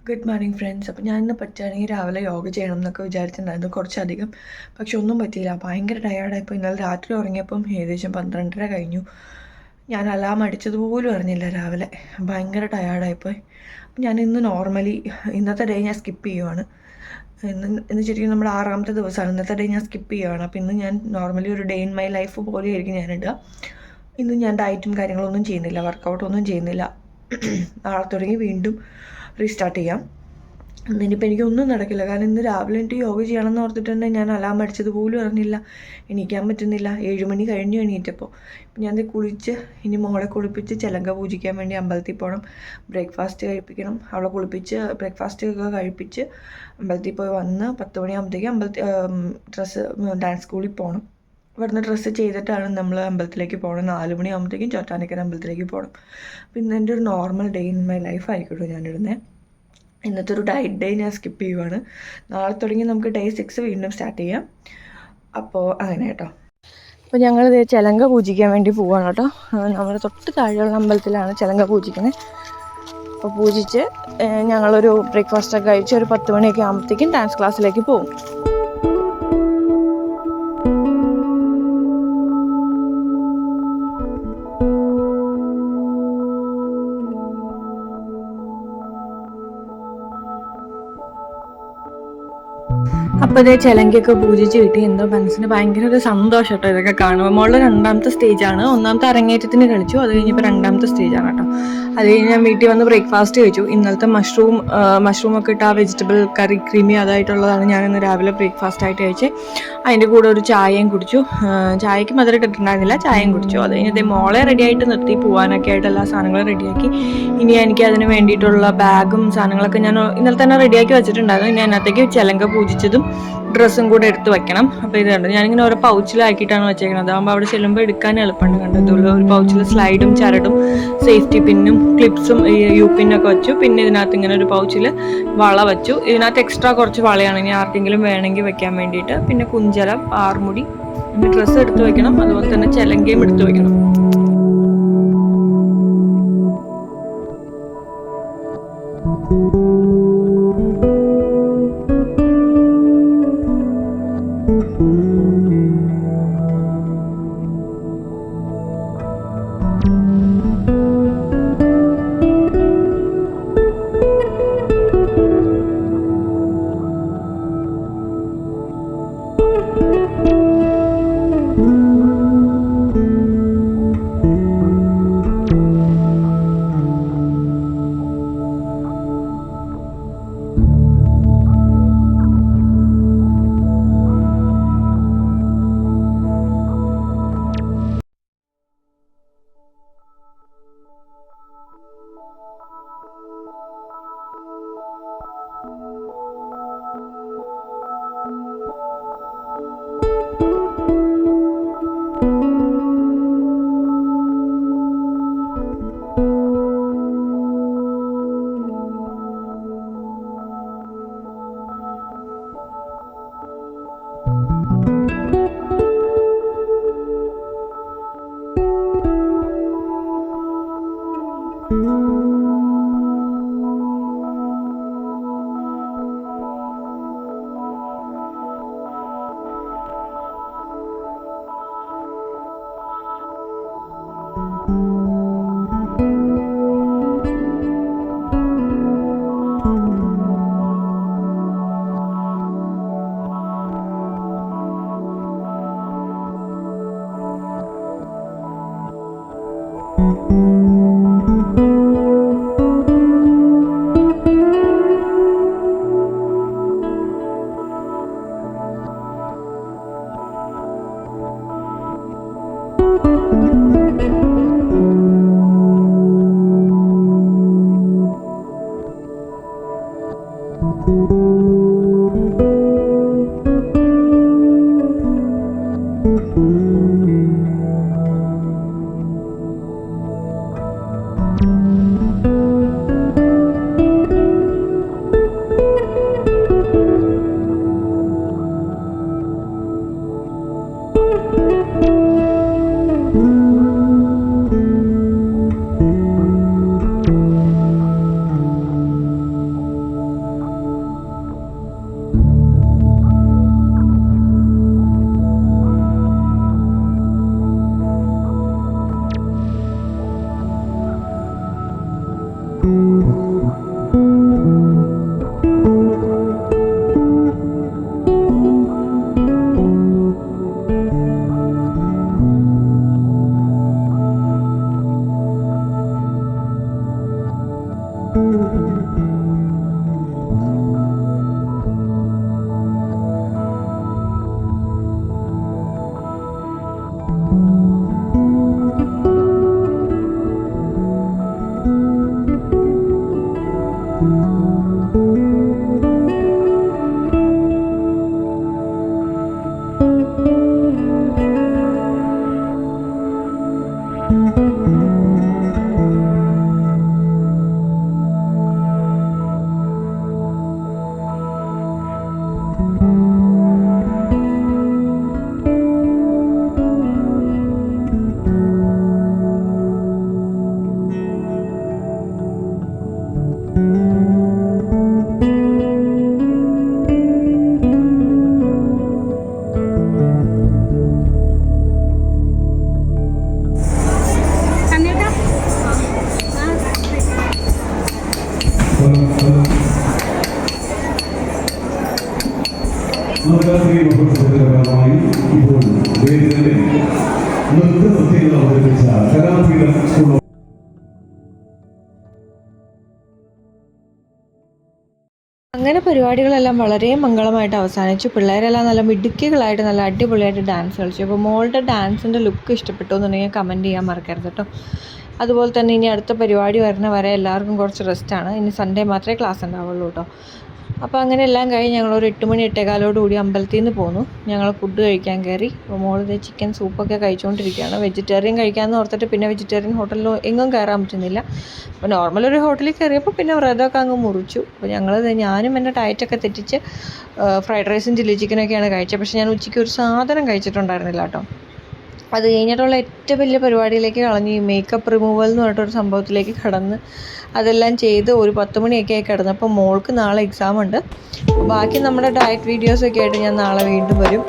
Good morning friends. അപ്പോൾ ഞാനിന്ന് പറ്റുകയാണെങ്കിൽ രാവിലെ യോഗ ചെയ്യണം എന്നൊക്കെ വിചാരിച്ചിട്ടുണ്ടായിരുന്നു കുറച്ചധികം. പക്ഷെ ഒന്നും പറ്റിയില്ല. ഭയങ്കര ടയേർഡായിപ്പോൾ. ഇന്നലെ രാത്രി ഉറങ്ങിയപ്പം ഏകദേശം 12:30 കഴിഞ്ഞു. ഞാൻ അലാം അടിച്ചതുപോലും അറിഞ്ഞില്ല രാവിലെ. ഭയങ്കര ടയേർഡായിപ്പോയി. അപ്പം ഞാൻ ഇന്ന് നോർമലി ഇന്നത്തെ ഡേ ഞാൻ സ്കിപ്പ് ചെയ്യുവാണ്. ഇന്ന് ശരിക്കും നമ്മുടെ 6ാമത്തെ ദിവസമാണ്. ഇന്നത്തെ ഡേ ഞാൻ സ്കിപ്പ് ചെയ്യുവാണ്. അപ്പോൾ ഇന്ന് ഞാൻ നോർമലി ഒരു ഡേ ഇൻ മൈ ലൈഫ് പോലെയായിരിക്കും ഞാനിടുക. ഇന്ന് ഞാൻ ഡയറ്റും കാര്യങ്ങളൊന്നും ചെയ്യുന്നില്ല, വർക്കൗട്ടൊന്നും ചെയ്യുന്നില്ല. നാളെ തുടങ്ങി വീണ്ടും റീസ്റ്റാർട്ട് ചെയ്യാം. ഇന്നിപ്പോൾ എനിക്കൊന്നും നടക്കില്ല. കാരണം ഇന്ന് രാവിലെ എനിക്ക് യോഗ ചെയ്യണമെന്ന് ഓർത്തിട്ട് തന്നെ ഞാൻ അലാം അടിച്ചത് പോലും അറിഞ്ഞില്ല. എണീക്കാൻ പറ്റുന്നില്ല. 7 മണി കഴിഞ്ഞു എണീറ്റപ്പോൾ. ഞാൻ കുളിച്ച് ഇനി മോളെ കുളിപ്പിച്ച് ചിലങ്ക പൂജിക്കാൻ വേണ്ടി അമ്പലത്തിൽ പോകണം. ബ്രേക്ക്ഫാസ്റ്റ് കഴിപ്പിക്കണം. അവളെ കുളിപ്പിച്ച് ബ്രേക്ക്ഫാസ്റ്റ് ഒക്കെ കഴിപ്പിച്ച് അമ്പലത്തിൽ പോയി വന്ന് 10 മണിയാകുമ്പോഴത്തേക്കും ഡാൻസ് സ്കൂളിൽ പോകണം. ഇവിടുന്ന് ഡ്രസ്സ് ചെയ്തിട്ടാണ് നമ്മൾ അമ്പലത്തിലേക്ക് പോകണം. 4 മണിയാകുമ്പോഴത്തേക്കും ചോറ്റാനിക്കര അമ്പലത്തിലേക്ക് പോകണം. അപ്പോൾ ഇന്ന് എൻ്റെ ഒരു normal day in my life ആയിക്കോട്ടെ ഞാനിടുന്നത്. ഇന്നത്തെ ഒരു ഡയറ്റ് ഡേ ഞാൻ സ്കിപ്പ് ചെയ്യുവാണ്. നാളെ തുടങ്ങി നമുക്ക് ഡേ 6 വീണ്ടും സ്റ്റാർട്ട് ചെയ്യാം. അപ്പോൾ അങ്ങനെ കേട്ടോ. അപ്പോൾ ഞങ്ങളിത് ചിലങ്ക പൂജിക്കാൻ വേണ്ടി പോവാണ് കേട്ടോ. നമ്മുടെ തൊട്ട് താഴെയുള്ള അമ്പലത്തിലാണ് ചിലങ്ക പൂജിക്കുന്നത്. അപ്പോൾ പൂജിച്ച് ഞങ്ങളൊരു ബ്രേക്ക്ഫാസ്റ്റൊക്കെ കഴിച്ച് ഒരു 10 മണിയൊക്കെ ആകുമ്പോഴത്തേക്കും ഡാൻസ് ക്ലാസ്സിലേക്ക് പോകും. അപ്പോൾ ഇതേ ചിലങ്കയൊക്കെ പൂജിച്ച് കിട്ടി. എന്തോ മനസ്സിന് ഭയങ്കര ഒരു സന്തോഷം കേട്ടോ ഇതൊക്കെ കാണുമ്പോൾ. മോളുടെ 2ാമത്തെ സ്റ്റേജാണ്. 1ാമത്തെ അരങ്ങേറ്റത്തിന് കളിച്ചു. അത് കഴിഞ്ഞപ്പോൾ 2ാമത്തെ സ്റ്റേജാണ് കേട്ടോ. അത് കഴിഞ്ഞ് ഞാൻ വീട്ടിൽ വന്ന് ബ്രേക്ക്ഫാസ്റ്റ് കഴിച്ചു. ഇന്നലത്തെ മഷ്റൂമൊക്കെ ഇട്ട് ആ വെജിറ്റബിൾ കറി ക്രീമി അതായിട്ടുള്ളതാണ് ഞാനിന്ന് രാവിലെ ബ്രേക്ക്ഫാസ്റ്റ് ആയിട്ട് കഴിച്ചത്. അതിൻ്റെ കൂടെ ഒരു ചായയും കുടിച്ചു. ചായക്ക് മധുരം ഇട്ടിട്ടുണ്ടായിരുന്നില്ല, ചായയും കുടിച്ചു. അത് കഴിഞ്ഞ് മോളെ റെഡിയായിട്ട് നിർത്തി പോകാനൊക്കെ ആയിട്ട് എല്ലാ സാധനങ്ങളും റെഡിയാക്കി. ഇനി എനിക്ക് അതിന് വേണ്ടിയിട്ടുള്ള ബാഗും സാധനങ്ങളൊക്കെ ഞാൻ ഇന്നലെ തന്നെ റെഡിയാക്കി വെച്ചിട്ടുണ്ടായിരുന്നു. ഇനി അതിനകത്തേക്ക് ചിലങ്ക പൂജിച്ചതും ഡ്രസ്സും കൂടെ എടുത്ത് വെക്കണം. അപ്പോൾ ഇത് കണ്ടു ഞാനിങ്ങനെ ഓരോ പൗച്ചിലാക്കിയിട്ടാണ് വെച്ചേക്കുന്നത്. അതാകുമ്പോൾ അവിടെ ചെല്ലുമ്പോൾ എടുക്കാൻ എളുപ്പമുണ്ട്. കണ്ടതുള്ള ഒരു പൗച്ചിൽ സ്ലൈഡും ചരടും സേഫ്റ്റി പിന്നും ക്ലിപ്സും യു പിന്നൊക്കെ വെച്ചു. പിന്നെ ഇതിനകത്ത് ഇങ്ങനെ ഒരു പൗച്ചിൽ വള വെച്ചു. ഇതിനകത്ത് എക്സ്ട്രാ കുറച്ച് വളയാണ് ഇനി ആർക്കെങ്കിലും വേണമെങ്കിൽ വെക്കാൻ വേണ്ടിയിട്ട്. പിന്നെ കുഞ്ചലം, ആറുമുടി, പിന്നെ ഡ്രസ്സ് എടുത്ത് വെക്കണം. അതുപോലെ തന്നെ ചിലങ്കയും എടുത്ത് വെക്കണം. നവരാത്രി മഹോത്സവത്തിന്റെ ഭാഗമായി ഇപ്പോൾ വേദികളിൽ നൃത്തനൃത്യങ്ങൾ അവതരിപ്പിച്ച കലാപീഠം സ്കൂൾ അങ്ങനെ പരിപാടികളെല്ലാം വളരെ മംഗളമായിട്ട് അവസാനിച്ചു. പിള്ളേരെല്ലാം നല്ല മിടുക്കികളായിട്ട് നല്ല അടിപൊളിയായിട്ട് ഡാൻസ് കളിച്ചു. അപ്പോൾ മോളുടെ ഡാൻസിൻ്റെ ലുക്ക് ഇഷ്ടപ്പെട്ടു എന്നുണ്ടെങ്കിൽ കമൻറ്റ് ചെയ്യാൻ മറക്കരുത് കേട്ടോ. അതുപോലെ തന്നെ ഇനി അടുത്ത പരിപാടി വരുന്ന വരെ എല്ലാവർക്കും കുറച്ച് റെസ്റ്റാണ്. ഇനി സൺഡേ മാത്രമേ ക്ലാസ് ഉണ്ടാവുള്ളൂ കേട്ടോ. അപ്പോൾ അങ്ങനെ എല്ലാം കഴിഞ്ഞ് ഞങ്ങളൊരു 8 മണി 8:15 കൂടി അമ്പലത്തിൽ നിന്ന് പോന്നു. ഞങ്ങൾ ഫുഡ് കഴിക്കാൻ കയറി. അപ്പോൾ മോളിത് ചിക്കൻ സൂപ്പൊക്കെ കഴിച്ചുകൊണ്ടിരിക്കുകയാണ്. വെജിറ്റേറിയൻ കഴിക്കാമെന്ന് ഓർത്തിട്ട് പിന്നെ വെജിറ്റേറിയൻ ഹോട്ടലിൽ എങ്ങും കയറാൻ പറ്റുന്നില്ല. അപ്പോൾ നോർമൽ ഒരു ഹോട്ടലിൽ കയറിയപ്പോൾ പിന്നെ വ്രതമൊക്കെ അങ്ങ് മുറിച്ചു. അപ്പോൾ ഞാനും എൻ്റെ ഡയറ്റൊക്കെ തെറ്റിച്ച് ഫ്രൈഡ് റൈസും ചില്ലി ചിക്കനൊക്കെയാണ് കഴിച്ചത്. പക്ഷേ ഞാൻ ഉച്ചയ്ക്ക് ഒരു സാധനം കഴിച്ചിട്ടുണ്ടായിരുന്നില്ല കേട്ടോ. അത് കഴിഞ്ഞിട്ടുള്ള ഏറ്റവും വലിയ പരിപാടിയിലേക്ക് കളഞ്ഞ് ഈ മേക്കപ്പ് റിമൂവൽ എന്ന് പറഞ്ഞിട്ടൊരു സംഭവത്തിലേക്ക് കടന്ന് അതെല്ലാം ചെയ്ത് ഒരു 10 മണിയൊക്കെ ആയി കിടന്നു. അപ്പോൾ മോൾക്ക് നാളെ എക്സാം ഉണ്ട്. ബാക്കി നമ്മുടെ ഡയറ്റ് വീഡിയോസൊക്കെ ആയിട്ട് ഞാൻ നാളെ വീണ്ടും വരും.